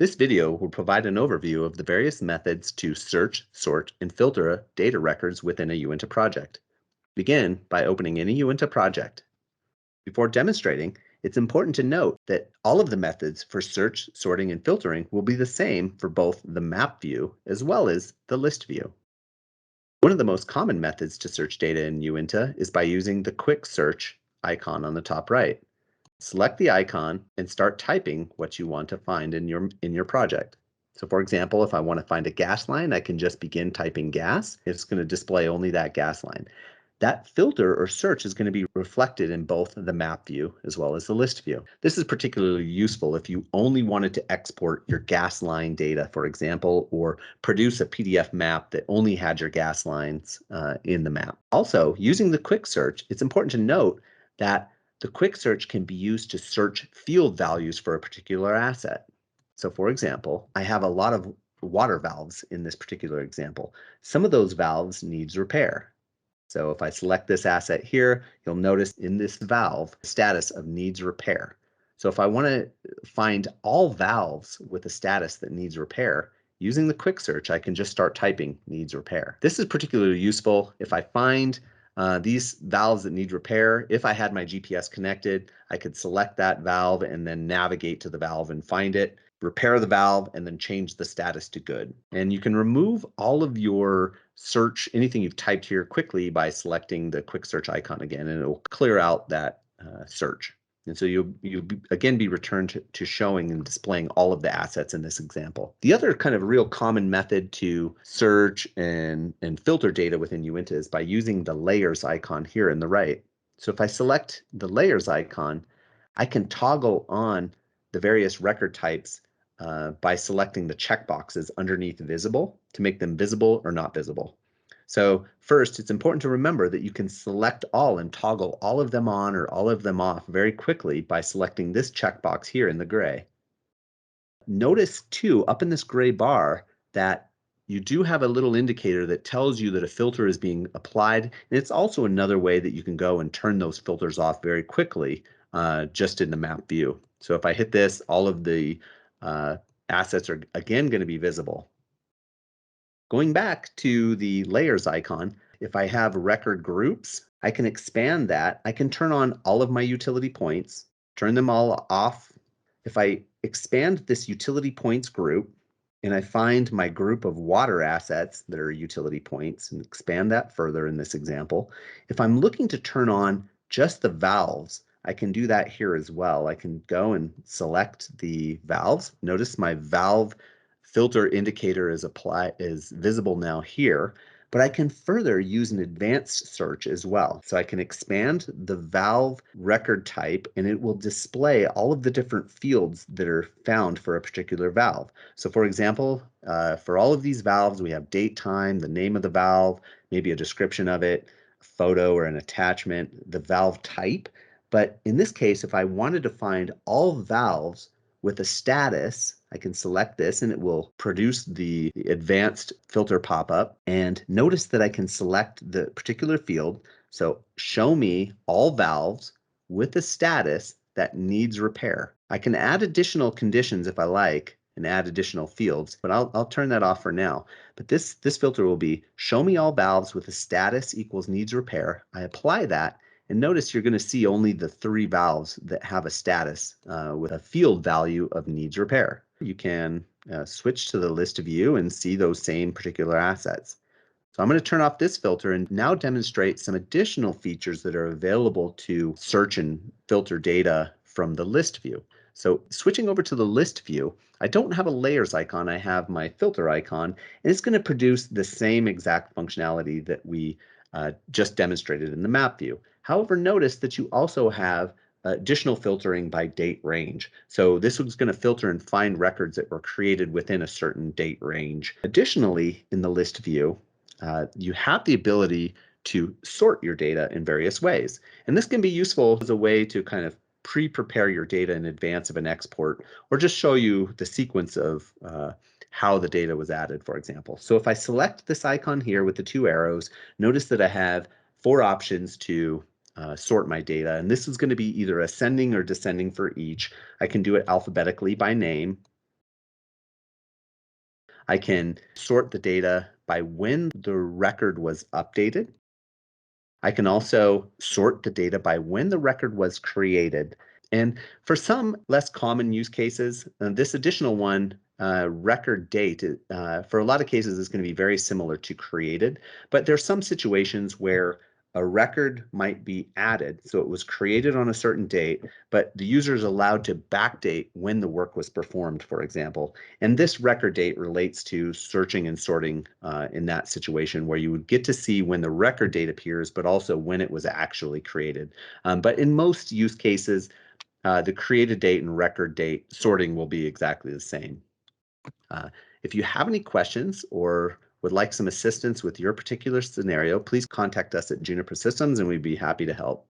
This video will provide an overview of the various methods to search, sort, and filter data records within a Uinta project. Begin by opening any Uinta project. Before demonstrating, it's important to note that all of the methods for search, sorting, and filtering will be the same for both the map view as well as the list view. One of the most common methods to search data in Uinta is by using the quick search icon on the top right. Select the icon and start typing what you want to find in your project. So for example, if I want to find a gas line, I can just begin typing gas. It's going to display only that gas line. That filter or search is going to be reflected in both the map view as well as the list view. This is particularly useful if you only wanted to export your gas line data, for example, or produce a PDF map that only had your gas lines in the map. Also, using the quick search, it's important to note that the quick search can be used to search field values for a particular asset. So for example, I have a lot of water valves in this particular example. Some of those valves needs repair. So if I select this asset here, you'll notice in this valve status of needs repair. So if I want to find all valves with a status that needs repair, using the quick search, I can just start typing needs repair. This is particularly useful if I find these valves that need repair. If I had my GPS connected, I could select that valve and then navigate to the valve and find it, repair the valve, and then change the status to good. And you can remove all of your search, anything you've typed here quickly by selecting the quick search icon again, and it will clear out that search. And so you'll again be returned to showing and displaying all of the assets in this example. The other kind of real common method to search and filter data within Uinta is by using the layers icon here in the right. So if I select the layers icon, I can toggle on the various record types by selecting the checkboxes underneath visible to make them visible or not visible. So first, it's important to remember that you can select all and toggle all of them on or all of them off very quickly by selecting this checkbox here in the gray. Notice too, up in this gray bar, that you do have a little indicator that tells you that a filter is being applied. And it's also another way that you can go and turn those filters off very quickly just in the map view. So if I hit this, all of the assets are again going to be visible. Going back to the layers icon, if I have record groups, I can expand that. I can turn on all of my utility points, turn them all off. If I expand this utility points group and I find my group of water assets that are utility points and expand that further in this example, if I'm looking to turn on just the valves, I can do that here as well. I can go and select the valves. Notice my valve filter indicator is visible now here, but I can further use an advanced search as well. So I can expand the valve record type and it will display all of the different fields that are found for a particular valve. So for example, for all of these valves, we have date, time, the name of the valve, maybe a description of it, a photo or an attachment, the valve type. But in this case, if I wanted to find all valves with a status, I can select this and it will produce the advanced filter pop-up. And notice that I can select the particular field. So show me all valves with a status that needs repair. I can add additional conditions if I like and add additional fields, but I'll turn that off for now. But this filter will be show me all valves with a status equals needs repair. I apply that. And notice you're going to see only the 3 valves that have a status with a field value of needs repair. You can switch to the list view and see those same particular assets. So I'm going to turn off this filter and now demonstrate some additional features that are available to search and filter data from the list view. So switching over to the list view, I don't have a layers icon, I have my filter icon, and it's going to produce the same exact functionality that we just demonstrated in the map view. However, notice that you also have additional filtering by date range. So this one's going to filter and find records that were created within a certain date range. Additionally, in the list view, you have the ability to sort your data in various ways. And this can be useful as a way to kind of pre-prepare your data in advance of an export, or just show you the sequence of how the data was added, for example. So if I select this icon here with the 2 arrows, notice that I have 4 options to sort my data. And this is going to be either ascending or descending for each. I can do it alphabetically by name. I can sort the data by when the record was updated. I can also sort the data by when the record was created. And for some less common use cases, this additional one, record date, for a lot of cases is going to be very similar to created. But there's some situations where a record might be added. So it was created on a certain date, but the user is allowed to backdate when the work was performed, for example. And this record date relates to searching and sorting in that situation where you would get to see when the record date appears, but also when it was actually created. But in most use cases, the created date and record date sorting will be exactly the same. Uh, if you have any questions or would like some assistance with your particular scenario, please contact us at Juniper Systems and we'd be happy to help.